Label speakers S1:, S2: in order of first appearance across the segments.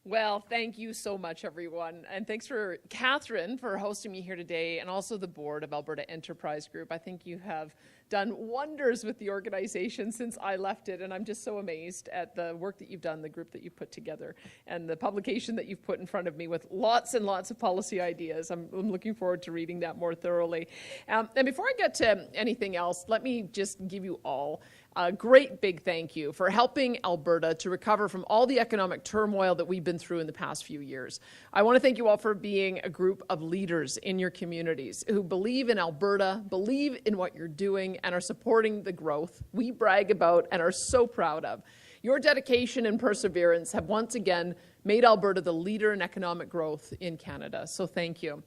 S1: Well, thank you so much, everyone. And thanks for Catherine for hosting me here today, and also the board of Alberta Enterprise Group. I think you have done wonders with the organization since I left it, and I'm just so amazed at the work that you've done, the group that you've put together, and the publication that you've put in front of me with lots and lots of policy ideas. I'm looking forward to reading that more thoroughly. And before I get to anything else, let me just give you all a great big thank you for helping Alberta to recover from all the economic turmoil that we've been through in the past few years. I want to thank you all for being a group of leaders in your communities who believe in Alberta, believe in what you're doing, and are supporting the growth we brag about and are so proud of. Your dedication and perseverance have once again made Alberta the leader in economic growth in Canada. So thank you.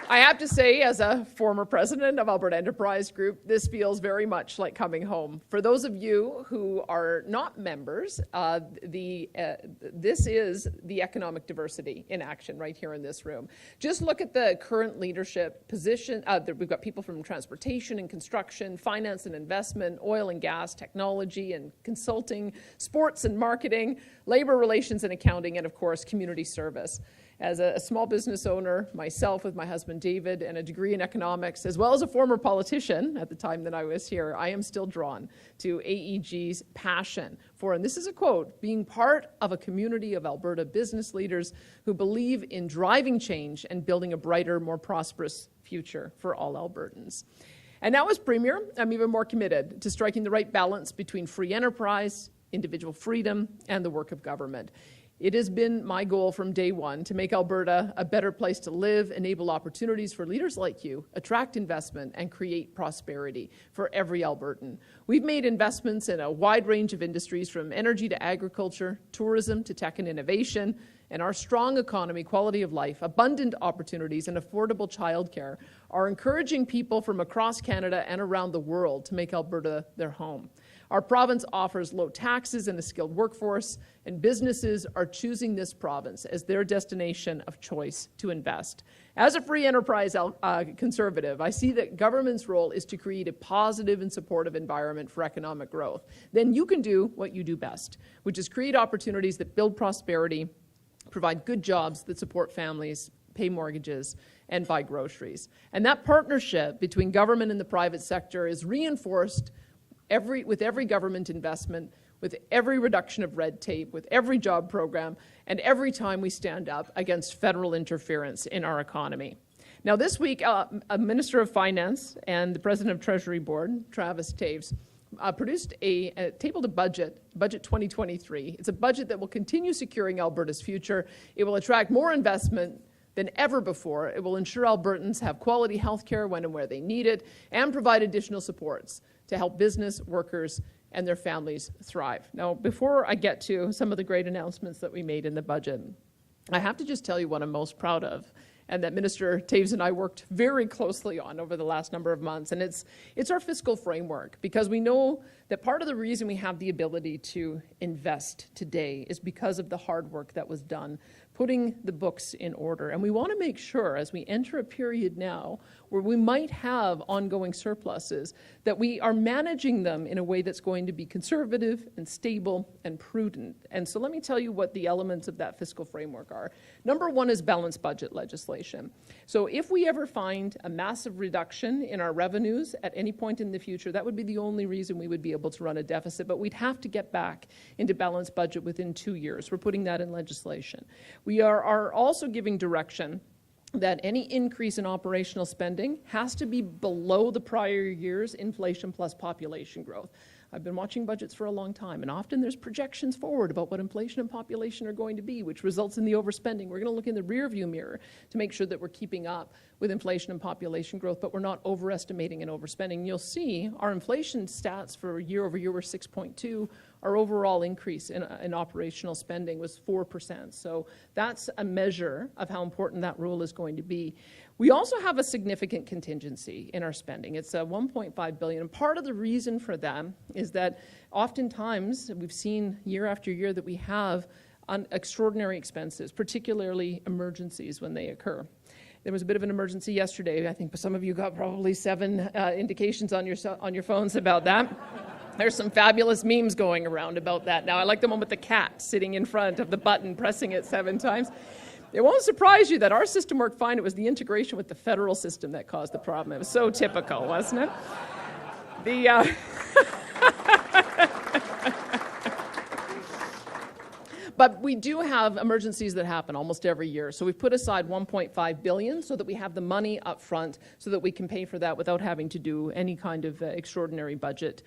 S1: I have to say, as a former president of Alberta Enterprise Group, this feels very much like coming home. For those of you who are not members, this is the economic diversity in action right here in this room. Just look at the current leadership position. We've got people from transportation and construction, finance and investment, oil and gas, technology and consulting, sports and marketing, labor relations and accounting, and of course, community service. As a small business owner, myself with my husband David, and a degree in economics, as well as a former politician at the time that I was here, I am still drawn to AEG's passion for, and this is a quote, being part of a community of Alberta business leaders who believe in driving change and building a brighter, more prosperous future for all Albertans. And now as Premier, I'm even more committed to striking the right balance between free enterprise, individual freedom, and the work of government. It has been my goal from day one to make Alberta a better place to live, enable opportunities for leaders like you, attract investment, and create prosperity for every Albertan. We've made investments in a wide range of industries, from energy to agriculture, tourism to tech and innovation, and our strong economy, quality of life, abundant opportunities, and affordable childcare are encouraging people from across Canada and around the world to make Alberta their home. Our province offers low taxes and a skilled workforce, and businesses are choosing this province as their destination of choice to invest. As a free enterprise conservative, I see that government's role is to create a positive and supportive environment for economic growth. Then you can do what you do best, which is create opportunities that build prosperity, provide good jobs that support families, pay mortgages, and buy groceries. And that partnership between government and the private sector is reinforced with every government investment, with every reduction of red tape, with every job program, and every time we stand up against federal interference in our economy. Now this week, a Minister of Finance and the President of Treasury Board, Travis Taves, tabled a budget 2023. It's a budget that will continue securing Alberta's future. It will attract more investment than ever before. It will ensure Albertans have quality health care when and where they need it, and provide additional supports to help business, workers, and their families thrive. Now, before I get to some of the great announcements that we made in the budget, I have to just tell you what I'm most proud of, and that Minister Taves and I worked very closely on over the last number of months, and it's our fiscal framework, because we know that part of the reason we have the ability to invest today is because of the hard work that was done putting the books in order. And we want to make sure, as we enter a period now where we might have ongoing surpluses, that we are managing them in a way that's going to be conservative and stable and prudent. And so let me tell you what the elements of that fiscal framework are. Number one is balanced budget legislation. So if we ever find a massive reduction in our revenues at any point in the future, that would be the only reason we would be able to run a deficit, but we'd have to get back into balanced budget within 2 years. We're putting that in legislation. We are also giving direction that any increase in operational spending has to be below the prior year's inflation plus population growth. I've been watching budgets for a long time, and often there's projections forward about what inflation and population are going to be, which results in the overspending. We're going to look in the rearview mirror to make sure that we're keeping up with inflation and population growth, but we're not overestimating and overspending. You'll see our inflation stats for year over year were 6.2. Our overall increase in operational spending was 4%. So that's a measure of how important that rule is going to be. We also have a significant contingency in our spending. It's $1.5 billion. And part of the reason for that is that oftentimes we've seen year after year that we have extraordinary expenses, particularly emergencies when they occur. There was a bit of an emergency yesterday. I think some of you got probably 7 indications on your phones about that. There's some fabulous memes going around about that now. I like the one with the cat sitting in front of the button, pressing it 7 times. It won't surprise you that our system worked fine. It was the integration with the federal system that caused the problem. It was so typical, wasn't it? But we do have emergencies that happen almost every year. So we've put aside $1.5 billion so that we have the money up front so that we can pay for that without having to do any kind of extraordinary budget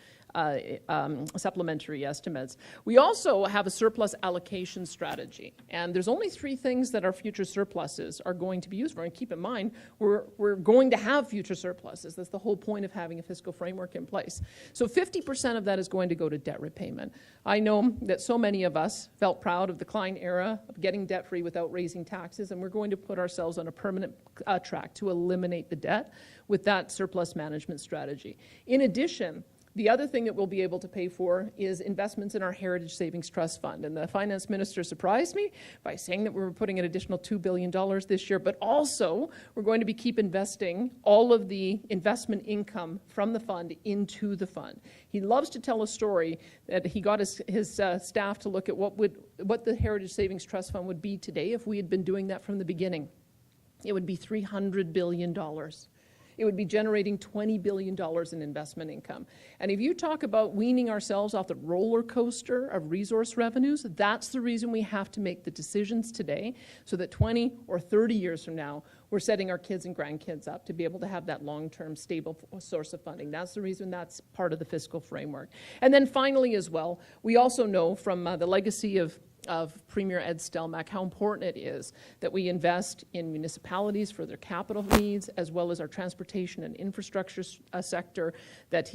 S1: supplementary estimates. We also have a surplus allocation strategy. And there's only 3 things that our future surpluses are going to be used for. And keep in mind, we're going to have future surpluses. That's the whole point of having a fiscal framework in place. So 50% of that is going to go to debt repayment. I know that so many of us felt proud of the Klein era of getting debt-free without raising taxes, and we're going to put ourselves on a permanent track to eliminate the debt with that surplus management strategy. In addition, the other thing that we'll be able to pay for is investments in our Heritage Savings Trust Fund. And the finance minister surprised me by saying that we were putting an additional $2 billion this year, but also we're going to keep investing all of the investment income from the fund into the fund. He loves to tell a story that he got his staff to look at what the Heritage Savings Trust Fund would be today if we had been doing that from the beginning. It would be $300 billion. It would be generating $20 billion in investment income. And if you talk about weaning ourselves off the roller coaster of resource revenues, that's the reason we have to make the decisions today so that 20 or 30 years from now, we're setting our kids and grandkids up to be able to have that long-term stable source of funding. That's the reason that's part of the fiscal framework. And then finally as well, we also know from the legacy of Premier Ed Stelmach how important it is that we invest in municipalities for their capital needs as well as our transportation and infrastructure sector. That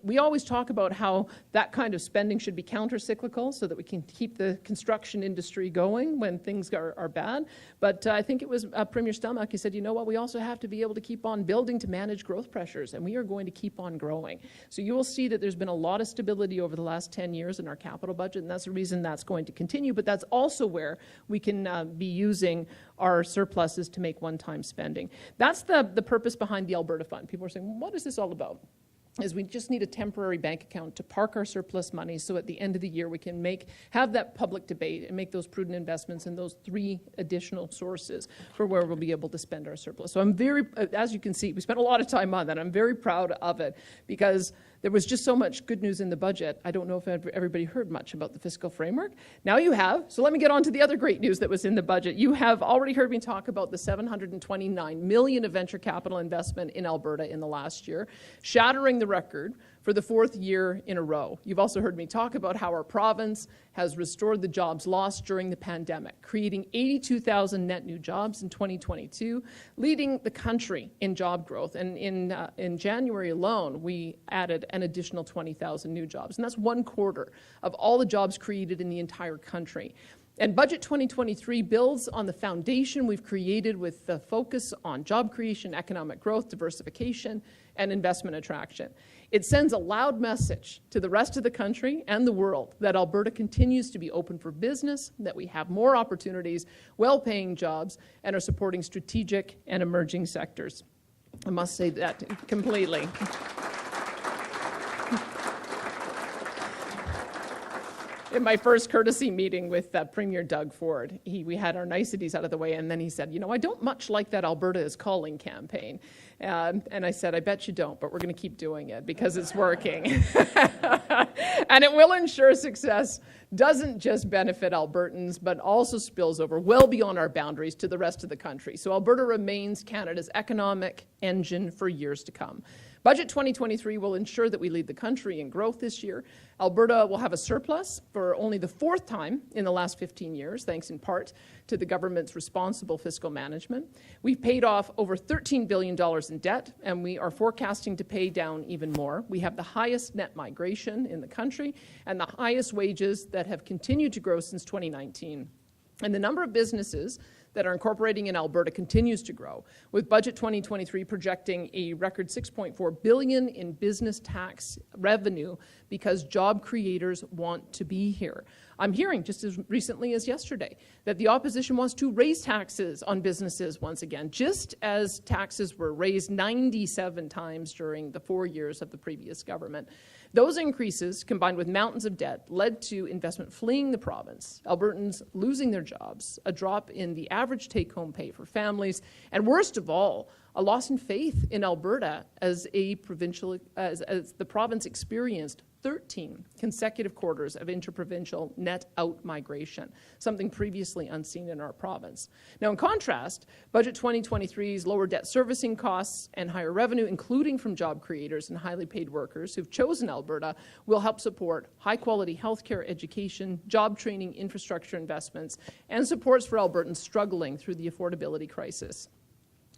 S1: we always talk about how that kind of spending should be counter-cyclical so that we can keep the construction industry going when things are bad. But I think it was Premier Stelmach, he said, you know what, we also have to be able to keep on building to manage growth pressures, and we are going to keep on growing. So you will see that there's been a lot of stability over the last 10 years in our capital budget, and that's the reason that's going to continue. But that's also where we can be using our surpluses to make one-time spending. That's the purpose behind the Alberta Fund. People are saying, well, what is this all about? Is we just need a temporary bank account to park our surplus money so at the end of the year we can have that public debate and make those prudent investments in those 3 additional sources for where we'll be able to spend our surplus. So I'm very, as you can see, we spent a lot of time on that. I'm very proud of it because there was just so much good news in the budget. I don't know if everybody heard much about the fiscal framework. Now you have. So let me get on to the other great news that was in the budget. You have already heard me talk about the $729 million of venture capital investment in Alberta in the last year, shattering the record for the 4th year in a row. You've also heard me talk about how our province has restored the jobs lost during the pandemic, creating 82,000 net new jobs in 2022, leading the country in job growth. And in January alone, we added an additional 20,000 new jobs. And that's 1/4 of all the jobs created in the entire country. And Budget 2023 builds on the foundation we've created with the focus on job creation, economic growth, diversification, and investment attraction. It sends a loud message to the rest of the country and the world that Alberta continues to be open for business, that we have more opportunities, well-paying jobs, and are supporting strategic and emerging sectors. I must say that completely. In my first courtesy meeting with Premier Doug Ford, we had our niceties out of the way, and then he said, you know, I don't much like that Alberta is calling campaign. And I said, I bet you don't, but we're going to keep doing it because it's working. And it will ensure success doesn't just benefit Albertans, but also spills over well beyond our boundaries to the rest of the country. So Alberta remains Canada's economic engine for years to come. Budget 2023 will ensure that we lead the country in growth this year. Alberta will have a surplus for only the 4th time in the last 15 years, thanks in part to the government's responsible fiscal management. We've paid off over $13 billion in debt, and we are forecasting to pay down even more. We have the highest net migration in the country and the highest wages that have continued to grow since 2019. And the number of businesses that are incorporating in Alberta continues to grow, with Budget 2023 projecting a record $6.4 billion in business tax revenue because job creators want to be here. I'm hearing, just as recently as yesterday, that the opposition wants to raise taxes on businesses once again, just as taxes were raised 97 times during the 4 years of the previous government. Those increases, combined with mountains of debt, led to investment fleeing the province, Albertans losing their jobs, a drop in the average take-home pay for families, and worst of all, a loss in faith in Alberta as the province experienced 13 consecutive quarters of interprovincial net out migration, something previously unseen in our province. Now, in contrast, Budget 2023's lower debt servicing costs and higher revenue, including from job creators and highly paid workers who've chosen Alberta, will help support high-quality healthcare, education, job training, infrastructure investments, and supports for Albertans struggling through the affordability crisis.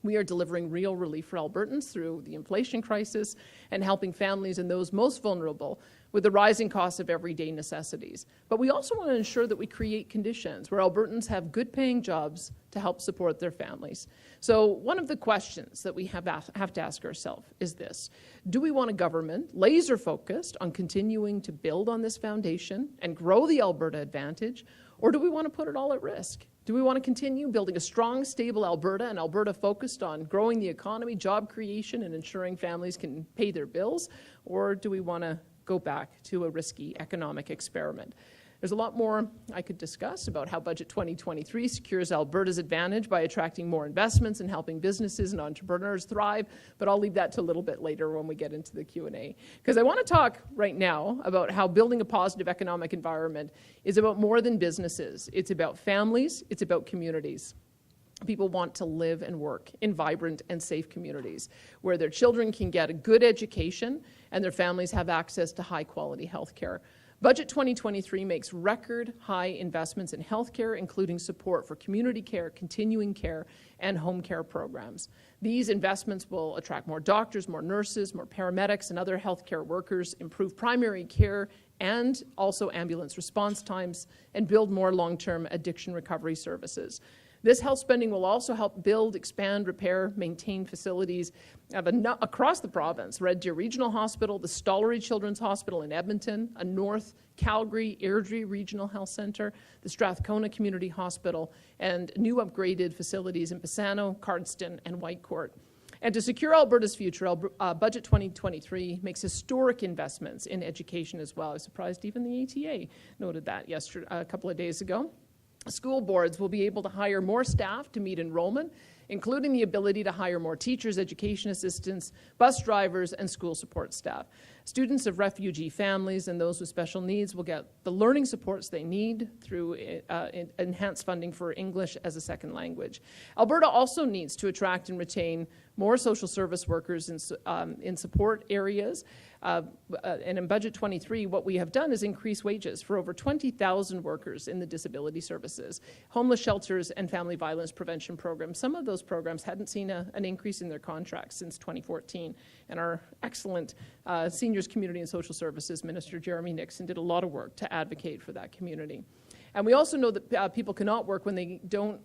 S1: We are delivering real relief for Albertans through the inflation crisis and helping families and those most vulnerable with the rising costs of everyday necessities. But we also want to ensure that we create conditions where Albertans have good-paying jobs to help support their families. So one of the questions that we have to ask ourselves is this: do we want a government laser-focused on continuing to build on this foundation and grow the Alberta advantage, or do we want to put it all at risk? Do we want to continue building a strong, stable Alberta, and Alberta focused on growing the economy, job creation, and ensuring families can pay their bills? Or do we want to go back to a risky economic experiment? There's a lot more I could discuss about how Budget 2023 secures Alberta's advantage by attracting more investments and helping businesses and entrepreneurs thrive, but I'll leave that to a little bit later when we get into the Q&A. Because I want to talk right now about how building a positive economic environment is about more than businesses. It's about families, it's about communities. People want to live and work in vibrant and safe communities where their children can get a good education and their families have access to high-quality health care. Budget 2023 makes record high investments in healthcare, including support for community care, continuing care, and home care programs. These investments will attract more doctors, more nurses, more paramedics, and other healthcare workers, improve primary care and also ambulance response times, and build more long-term addiction recovery services. This health spending will also help build, expand, repair, maintain facilities across the province. Red Deer Regional Hospital, the Stollery Children's Hospital in Edmonton, a North Calgary Airdrie Regional Health Centre, the Strathcona Community Hospital, and new upgraded facilities in Pisano, Cardston, and Whitecourt. And to secure Alberta's future, Budget 2023 makes historic investments in education as well. I was surprised even the ATA noted that a couple of days ago. School boards will be able to hire more staff to meet enrollment, including the ability to hire more teachers, education assistants, bus drivers, and school support staff. Students of refugee families and those with special needs will get the learning supports they need through enhanced funding for English as a second language. Alberta also needs to attract and retain more social service workers in support areas. And in Budget 23, what we have done is increase wages for over 20,000 workers in the disability services, homeless shelters, and family violence prevention programs. Some of those programs hadn't seen an increase in their contracts since 2014. And our excellent Seniors, Community and Social Services Minister, Jeremy Nixon, did a lot of work to advocate for that community. And we also know that people cannot work when they don't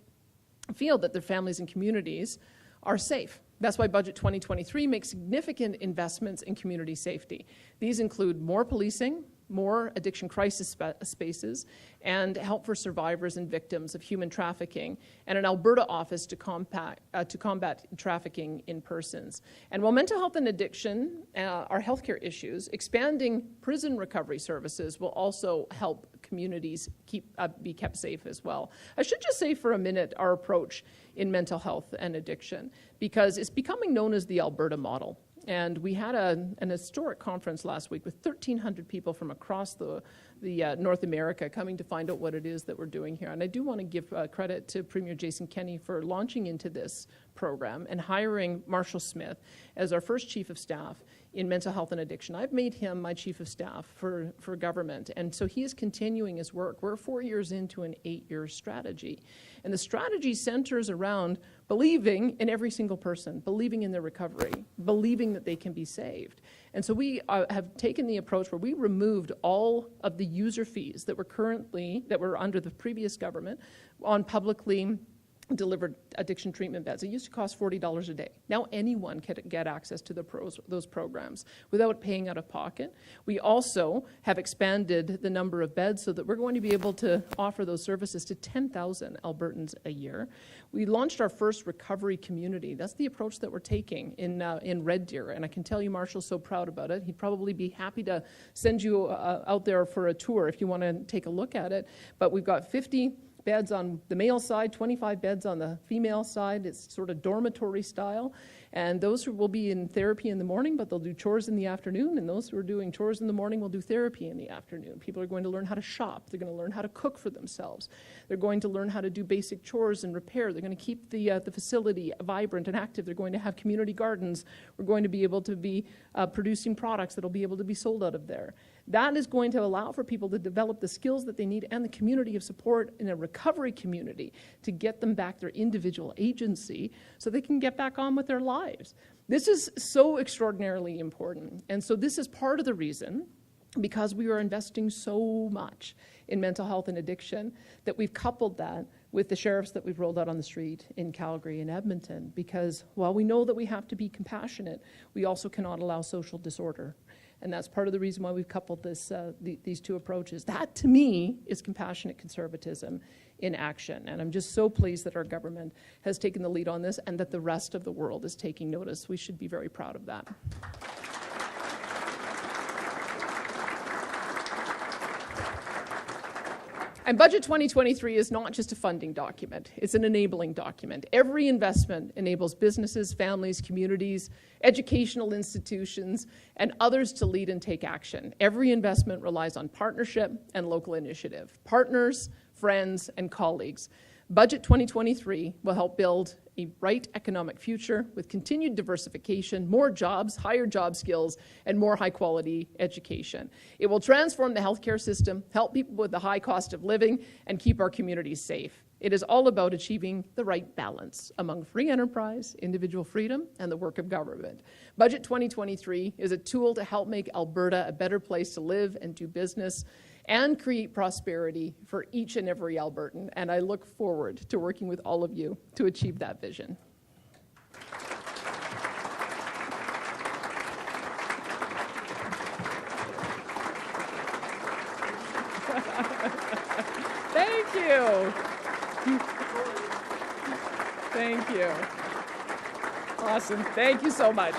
S1: feel that their families and communities are safe. That's why Budget 2023 makes significant investments in community safety. These include more policing, more addiction crisis spaces, and help for survivors and victims of human trafficking, and an Alberta office to combat trafficking in persons. And while mental health and addiction are healthcare issues, expanding prison recovery services will also help communities be kept safe as well. I should just say for a minute our approach in mental health and addiction, because it's becoming known as the Alberta model. And we had an historic conference last week with 1,300 people from across the North America coming to find out what it is that we're doing here. And I do want to give credit to Premier Jason Kenney for launching into this program and hiring Marshall Smith as our first Chief of Staff in mental health and addiction. I've made him my Chief of Staff for government, and so he is continuing his work. We're 4 years into an 8-year strategy, and the strategy centers around believing in every single person, believing in their recovery, believing that they can be saved. And so we have taken the approach where we removed all of the user fees that were under the previous government on publicly delivered addiction treatment beds. It used to cost $40 a day. Now anyone can get access to those programs without paying out of pocket. We also have expanded the number of beds so that we're going to be able to offer those services to 10,000 Albertans a year. We launched our first recovery community. That's the approach that we're taking in Red Deer, and I can tell you Marshall's so proud about it. He'd probably be happy to send you out there for a tour if you want to take a look at it. But we've got 50 beds on the male side, 25 beds on the female side. It's sort of dormitory style. And those who will be in therapy in the morning, but they'll do chores in the afternoon. And those who are doing chores in the morning will do therapy in the afternoon. People are going to learn how to shop. They're going to learn how to cook for themselves. They're going to learn how to do basic chores and repair. They're going to keep the facility vibrant and active. They're going to have community gardens. We're going to be able to be producing products that will be able to be sold out of there. That is going to allow for people to develop the skills that they need and the community of support in a recovery community to get them back their individual agency so they can get back on with their lives. This is so extraordinarily important. And so this is part of the reason, because we are investing so much in mental health and addiction, that we've coupled that with the sheriffs that we've rolled out on the street in Calgary and Edmonton. Because while we know that we have to be compassionate, we also cannot allow social disorder. And that's part of the reason why we've coupled these two approaches. That, to me, is compassionate conservatism in action. And I'm just so pleased that our government has taken the lead on this and that the rest of the world is taking notice. We should be very proud of that. And Budget 2023 is not just a funding document, it's an enabling document. Every investment enables businesses, families, communities, educational institutions, and others to lead and take action. Every investment relies on partnership and local initiative. Partners, friends, and colleagues. Budget 2023 will help build a bright economic future with continued diversification, more jobs, higher job skills, and more high-quality education. It will transform the healthcare system, help people with the high cost of living, and keep our communities safe. It is all about achieving the right balance among free enterprise, individual freedom, and the work of government. Budget 2023 is a tool to help make Alberta a better place to live and do business and create prosperity for each and every Albertan. And I look forward to working with all of you to achieve that vision. Thank you. Thank you. Awesome. Thank you so much.